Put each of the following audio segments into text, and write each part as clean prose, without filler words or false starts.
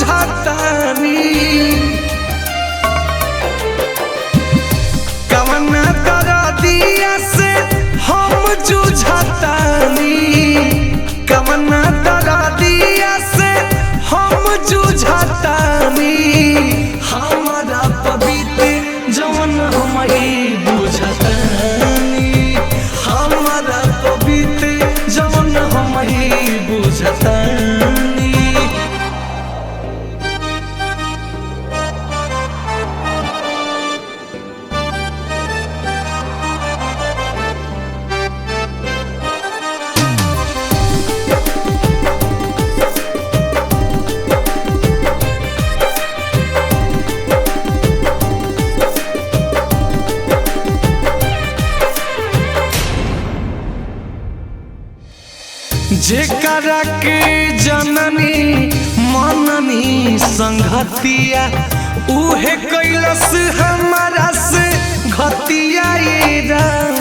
जूझतानी कवना दरदिया से हम जूझतानी कवना दरदिया से हम जूझतानी हमारा पवित्र जवन हम ही बुझतानी हमारा पवित्र जवन हम ही बुझतानी। जेकरा के जननी मननी संगतिया उहे कैलस हमारा से घतिया ये राम।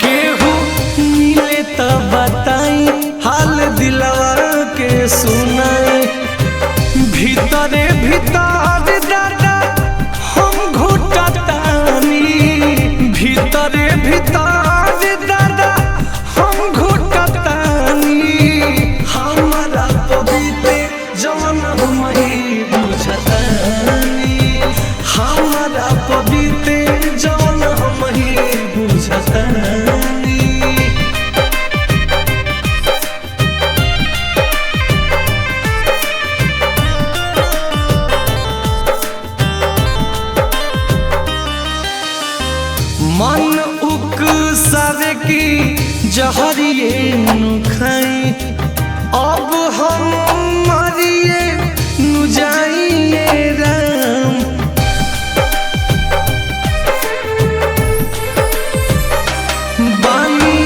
केहू मिले तो बताई हाल दिलवा के सुनाई भीतरे भीतर दादा हम घुटतानी भीतरे भीतर दादा हम घुटतानी हमारा पवित्र जवन हम ही बुझतानी हमारा पवित्र जवन हम ही बुझतानी। मन उकसावे की जहरिए नु खाई अब हम मरिए नु जाइए राम। बानी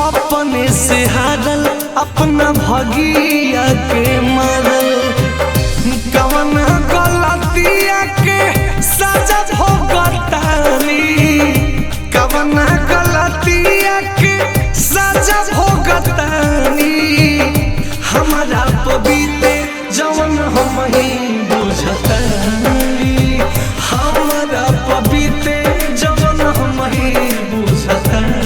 अपने से हारल अपना भगिया के मारल कवना गलतिया के सजा भोगतानी कवना गलतिया के सजा भोगतानी हमारा पवित्र जवन हम ही बुझतानी हमारा पवित्र जवन हम ही बुझतानी।